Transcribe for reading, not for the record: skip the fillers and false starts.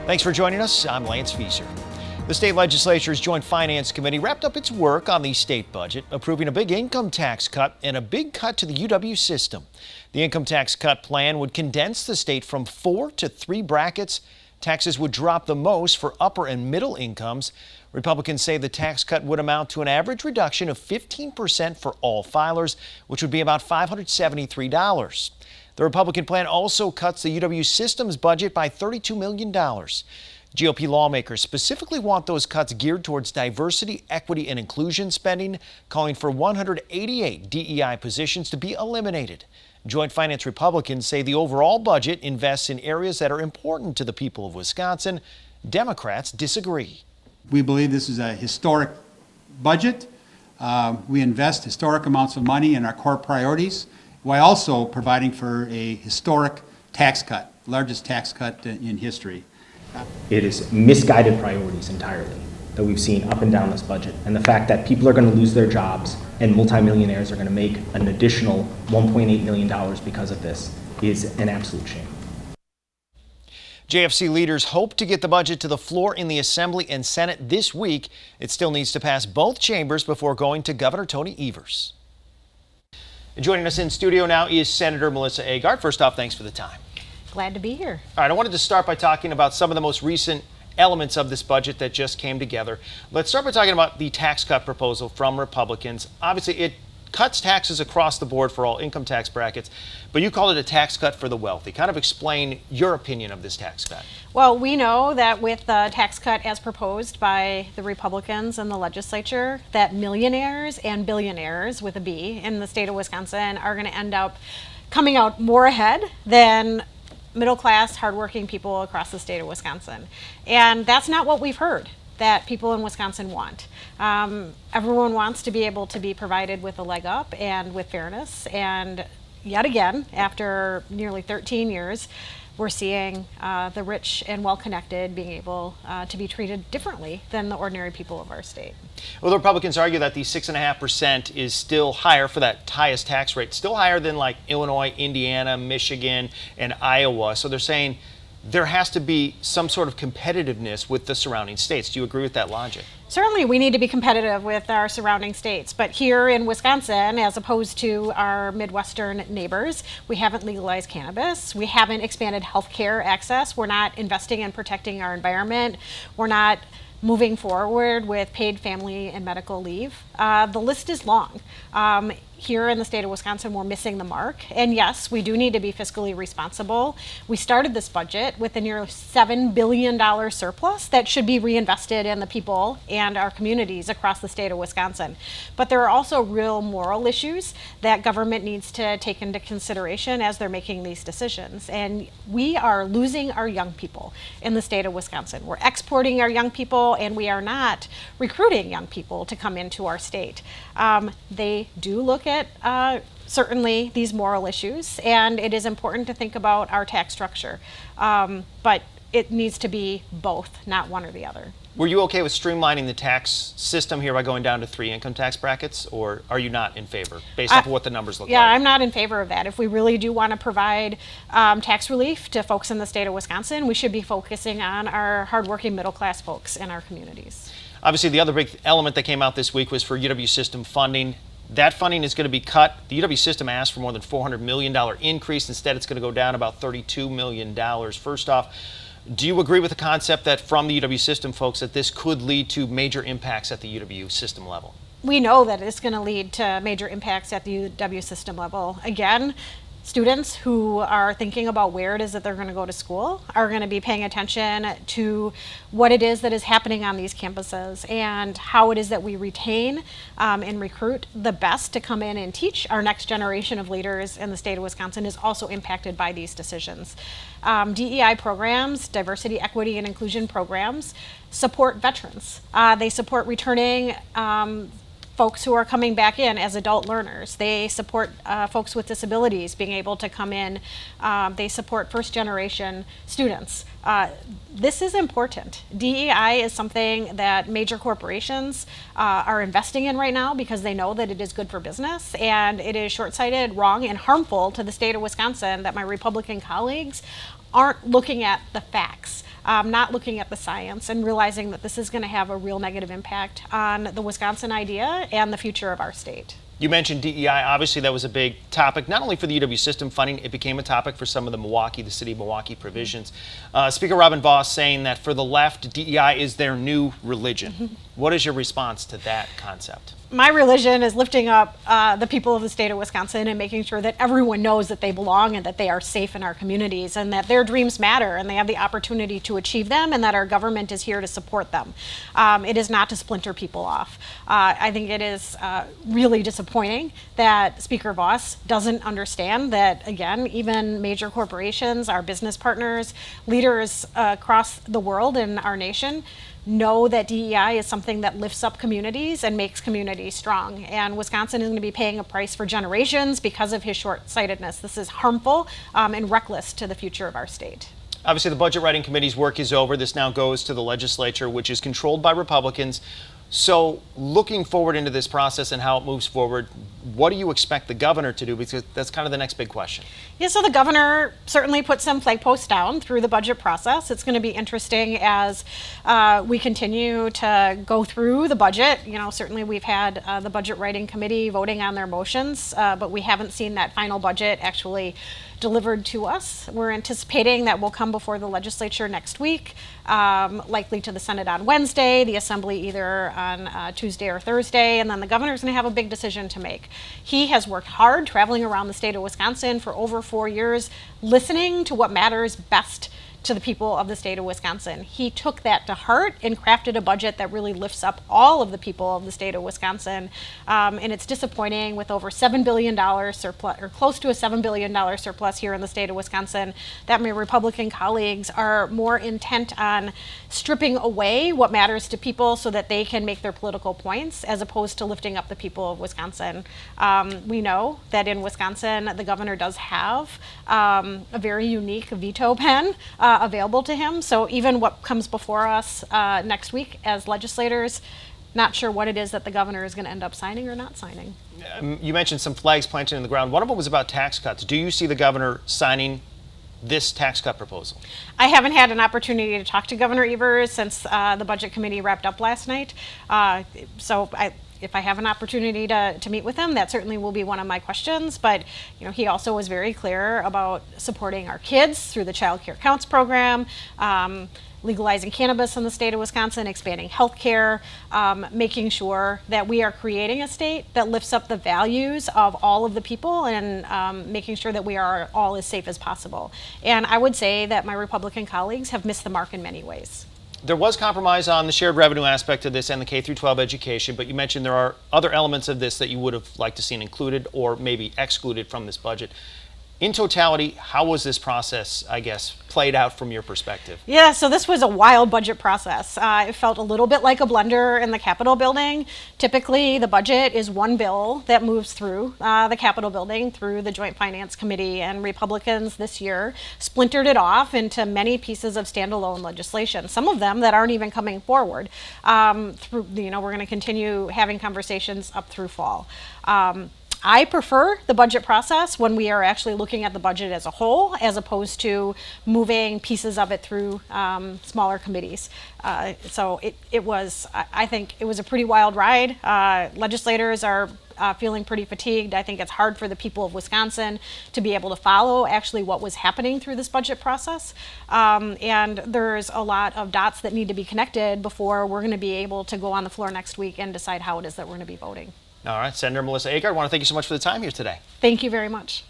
Thanks for joining us. I'm Lance Fieser. The state legislature's Joint Finance Committee wrapped up its work on the state budget, approving a big income tax cut and a big cut to the UW system. The income tax cut plan would condense the state from 4 to 3 brackets. Taxes would drop the most for upper and middle incomes. Republicans say the tax cut would amount to an average reduction of 15% for all filers, which would be about $573. The Republican plan also cuts the UW system's budget by $32 million. GOP lawmakers specifically want those cuts geared towards diversity, equity, and inclusion spending, calling for 188 DEI positions to be eliminated. Joint Finance Republicans say the overall budget invests in areas that are important to the people of Wisconsin. Democrats disagree. We believe this is a historic budget. We invest historic amounts of money in our core priorities, while also providing for a historic tax cut, largest tax cut in history. It is misguided priorities entirely that we've seen up and down this budget. And the fact that people are going to lose their jobs and multimillionaires are going to make an additional $1.8 million because of this is an absolute shame. JFC leaders hope to get the budget to the floor in the Assembly and Senate this week. It still needs to pass both chambers before going to Governor Tony Evers. Joining us in studio now is Senator Melissa Agard. First off, thanks for the time. Glad to be here. All right, I wanted to start by talking about some of the most recent elements of this budget that just came together. Let's start by talking about the tax cut proposal from Republicans. Obviously, it cuts taxes across the board for all income tax brackets, but you call it a tax cut for the wealthy. Kind of explain your opinion of this tax cut. Well, we know that with the tax cut as proposed by the Republicans in the legislature, that millionaires and billionaires with a B in the state of Wisconsin are going to end up coming out more ahead than middle-class, hardworking people across the state of Wisconsin. And that's not what we've heard that people in Wisconsin want. Everyone wants to be able to be provided with a leg up and with fairness. And yet again, after nearly 13 years, we're seeing the rich and well-connected being able to be treated differently than the ordinary people of our state. Well, the Republicans argue that the 6.5% is still higher for that highest tax rate, still higher than like Illinois, Indiana, Michigan, and Iowa. So they're saying there has to be some sort of competitiveness with the surrounding states. Do you agree with that logic? Certainly, we need to be competitive with our surrounding states. But here in Wisconsin, as opposed to our Midwestern neighbors, we haven't legalized cannabis. We haven't expanded health care access. We're not investing in protecting our environment. We're not moving forward with paid family and medical leave. The list is long. Here in the state of Wisconsin, we're missing the mark. And yes, we do need to be fiscally responsible. We started this budget with a near $7 billion surplus that should be reinvested in the people and our communities across the state of Wisconsin. But there are also real moral issues that government needs to take into consideration as they're making these decisions. And we are losing our young people in the state of Wisconsin. We're exporting our young people, and we are not recruiting young people to come into our state. They do look at certainly these moral issues, and it is important to think about our tax structure. But it needs to be both, not one or the other. Were you okay with streamlining the tax system here by going down to 3 income tax brackets, or are you not in favor based off of what the numbers look like? Yeah, I'm not in favor of that. If we really do want to provide tax relief to folks in the state of Wisconsin, we should be focusing on our hardworking middle-class folks in our communities. Obviously, the other big element that came out this week was for UW system funding. That funding is going to be cut. The UW system asked for more than $400 million increase. Instead, it's going to go down about $32 million. First off, do you agree with the concept that from the UW system folks that this could lead to major impacts at the UW system level? We know that it's going to lead to major impacts at the UW system level. Again, students who are thinking about where it is that they're going to go to school are going to be paying attention to what it is that is happening on these campuses and how it is that we retain and recruit the best to come in and teach our next generation of leaders in the state of Wisconsin is also impacted by these decisions. DEI programs, diversity, equity, and inclusion programs, support veterans. They support returning folks who are coming back in as adult learners. They support folks with disabilities being able to come in. They support first-generation students. This is important. DEI is something that major corporations are investing in right now because they know that it is good for business, and it is short-sighted, wrong, and harmful to the state of Wisconsin that my Republican colleagues aren't looking at the facts not looking at the science and realizing that this is going to have a real negative impact on the Wisconsin idea and the future of our state. You mentioned DEI. Obviously, that was a big topic, not only for the UW system funding, it became a topic for some of the city of Milwaukee provisions. Speaker Robin Vos saying that for the left, DEI is their new religion. What is your response to that concept? My religion is lifting up the people of the state of Wisconsin and making sure that everyone knows that they belong and that they are safe in our communities and that their dreams matter and they have the opportunity to achieve them and that our government is here to support them. It is not to splinter people off. I think it is really disappointing that Speaker Vos doesn't understand that, again, even major corporations, our business partners, leaders across the world and our nation know that DEI is something that lifts up communities and makes communities strong. And Wisconsin is going to be paying a price for generations because of his short-sightedness. This is harmful and reckless to the future of our state. Obviously, the Budget Writing Committee's work is over. This now goes to the legislature, which is controlled by Republicans. So looking forward into this process and how it moves forward, what do you expect the governor to do? Because that's kind of the next big question. Yeah, so the governor certainly put some flag posts down through the budget process. It's going to be interesting as we continue to go through the budget. You know, certainly we've had the Budget Writing Committee voting on their motions, but we haven't seen that final budget actually delivered to us. We're anticipating that will come before the legislature next week, likely to the Senate on Wednesday, the Assembly either on Tuesday or Thursday, and then the governor's going to have a big decision to make. He has worked hard traveling around the state of Wisconsin for over 4 years, listening to what matters best to the people of the state of Wisconsin. He took that to heart and crafted a budget that really lifts up all of the people of the state of Wisconsin. And it's disappointing with over $7 billion surplus, or close to a $7 billion surplus here in the state of Wisconsin, that my Republican colleagues are more intent on stripping away what matters to people so that they can make their political points as opposed to lifting up the people of Wisconsin. We know that in Wisconsin, the governor does have a very unique veto pen available to him. So even what comes before us next week as legislators, not sure what it is that the governor is going to end up signing or not signing. You mentioned some flags planted in the ground. One of them was about tax cuts. Do you see the governor signing this tax cut proposal? I haven't had an opportunity to talk to Governor Evers since the Budget Committee wrapped up last night. If I have an opportunity to meet with him, that certainly will be one of my questions. But you know, he also was very clear about supporting our kids through the Child Care Counts program, legalizing cannabis in the state of Wisconsin, expanding health care, making sure that we are creating a state that lifts up the values of all of the people and making sure that we are all as safe as possible. And I would say that my Republican colleagues have missed the mark in many ways. There was compromise on the shared revenue aspect of this and the K-12 education, but you mentioned there are other elements of this that you would have liked to seen included or maybe excluded from this budget. In totality, how was this process, I guess, played out from your perspective? Yeah, so this was a wild budget process. It felt a little bit like a blender in the Capitol building. Typically, the budget is one bill that moves through the Capitol building through the Joint Finance Committee, and Republicans this year splintered it off into many pieces of standalone legislation, some of them that aren't even coming forward. We're going to continue having conversations up through fall. I prefer the budget process when we are actually looking at the budget as a whole, as opposed to moving pieces of it through smaller committees. I think it was a pretty wild ride. Legislators are feeling pretty fatigued. I think it's hard for the people of Wisconsin to be able to follow actually what was happening through this budget process. And there's a lot of dots that need to be connected before we're going to be able to go on the floor next week and decide how it is that we're going to be voting. All right, Senator Melissa Agard, I want to thank you so much for the time here today. Thank you very much.